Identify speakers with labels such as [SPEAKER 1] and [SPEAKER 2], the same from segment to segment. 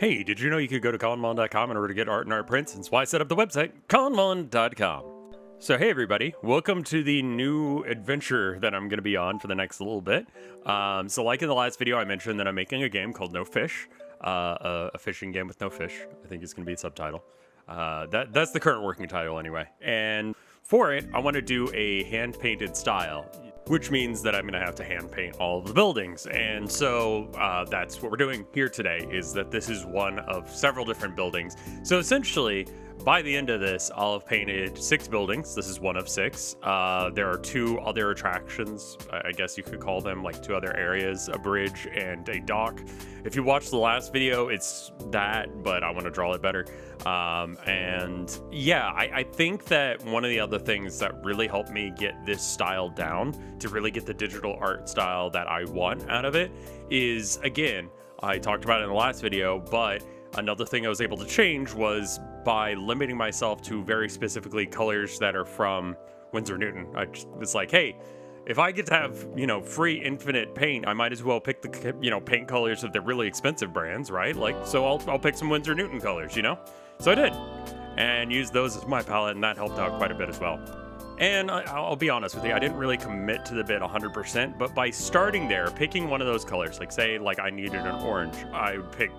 [SPEAKER 1] Hey, did you know you could go to conmon.com in order to get art and art prints? That's why I set up the website, conmon.com. So hey everybody, welcome to the new adventure that I'm going to be on for the next little bit. So like in the last video, I mentioned that I'm making a game called No Fish, a fishing game with no fish. I think it's going to be the subtitle. That's the current working title anyway. And for it, I want to do a hand-painted style, which means that I'm going to have to hand paint all of the buildings. And so that's what we're doing here today, is that this is one of several different buildings. So essentially, by the end of this, I'll have painted 6 buildings. This is one of 6. There are 2 other attractions, I guess you could call them, like 2 other areas, a bridge and a dock. If you watched the last video, it's that, but I want to draw it better. And yeah, I think that one of the other things that really helped me get this style down, to really get the digital art style that I want out of it, is, again, I talked about it in the last video, but another thing I was able to change was by limiting myself to very specifically colors that are from Winsor Newton. I just was like, hey, if I get to have, free infinite paint, I might as well pick the, paint colors of the really expensive brands, right? Like, so I'll pick some Winsor Newton colors, So I did, and used those as my palette, and that helped out quite a bit as well. And I'll be honest with you, I didn't really commit to the bit 100%, but by starting there, picking one of those colors, like say, like I needed an orange, I would pick,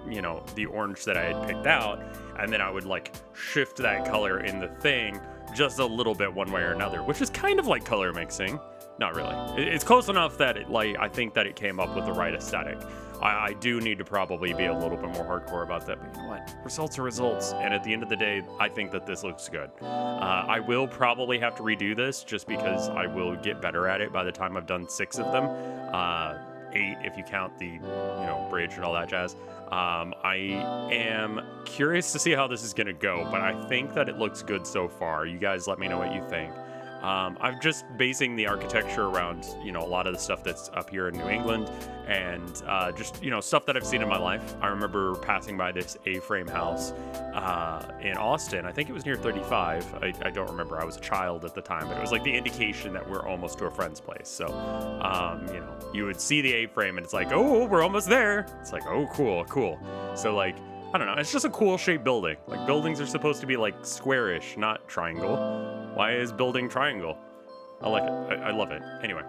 [SPEAKER 1] the orange that I had picked out, and then I would like shift that color in the thing just a little bit one way or another, which is kind of like color mixing. Not really. It's close enough that I think that it came up with the right aesthetic. I do need to probably be a little bit more hardcore about that, but you know what? Results are results, and at the end of the day, I think that this looks good. I will probably have to redo this just because I will get better at it by the time I've done 6 of them. 8 if you count the, bridge and all that jazz. I am curious to see how this is going to go, but I think that it looks good so far. You guys let me know what you think. I'm just basing the architecture around, a lot of the stuff that's up here in New England, and just, stuff that I've seen in my life. I remember passing by this A-frame house in Austin. I think it was near 35. I don't remember. I was a child at the time, but it was like the indication that we're almost to a friend's place. So, you would see the A-frame, and it's like, oh, we're almost there. It's like, oh, cool, cool. So, like, I don't know. It's just a cool shaped building. Like, buildings are supposed to be like squarish, not triangle. Why is building triangle? I like it. I love it. Anyway,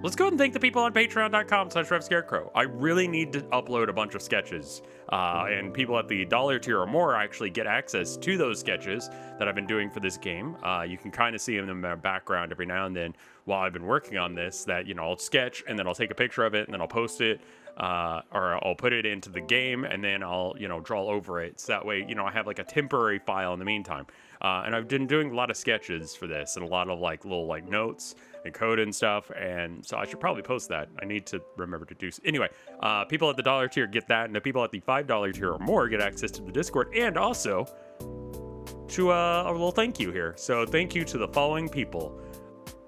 [SPEAKER 1] let's go ahead and thank the people on patreon.com/RevScarecrow. I really need to upload a bunch of sketches, and people at the $1 tier or more actually get access to those sketches that I've been doing for this game. You can kind of see them in the background every now and then while I've been working on this, that, I'll sketch and then I'll take a picture of it and then I'll post it. Or I'll put it into the game and then I'll, draw over it. So that way, I have like a temporary file in the meantime. And I've been doing a lot of sketches for this and a lot of like little like notes and code and stuff. And so I should probably post that. I need to remember to do so. Anyway, people at the $1 tier get that, and the people at the $5 tier or more get access to the Discord and also to a little thank you here. So thank you to the following people,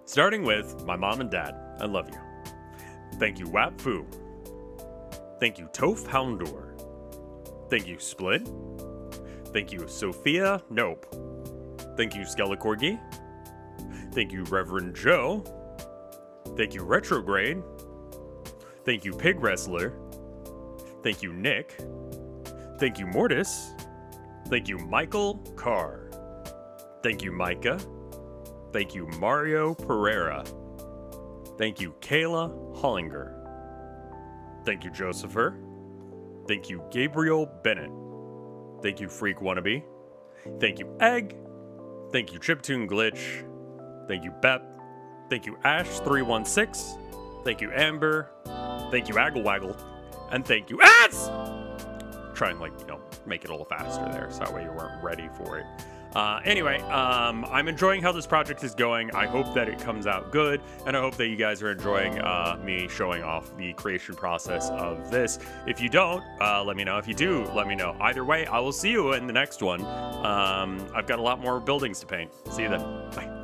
[SPEAKER 1] starting with my mom and dad. I love you. Thank you, Wap Fu. Thank you, Toph Houndor. Thank you, Split. Thank you, Sophia Nope. Thank you, Skelecorgi. Thank you, Reverend Joe. Thank you, Retrograde. Thank you, Pig Wrestler. Thank you, Nick. Thank you, Mortis. Thank you, Michael Carr. Thank you, Micah. Thank you, Mario Pereira. Thank you, Kayla Hollinger. Thank you, Josepher. Thank you, Gabriel Bennett. Thank you, Freak Wannabe. Thank you, Egg. Thank you, Chiptune Glitch. Thank you, Bep. Thank you, Ash316. Thank you, Amber. Thank you, Aggle Waggle. And thank you, Ass! Try and, make it a little faster there, so that way you weren't ready for it. Anyway, I'm enjoying how this project is going. I hope that it comes out good, and I hope that you guys are enjoying me showing off the creation process of this. If you don't, let me know. If you do, let me know. Either way, I will see you in the next one. I've got a lot more buildings to paint. See you then. Bye.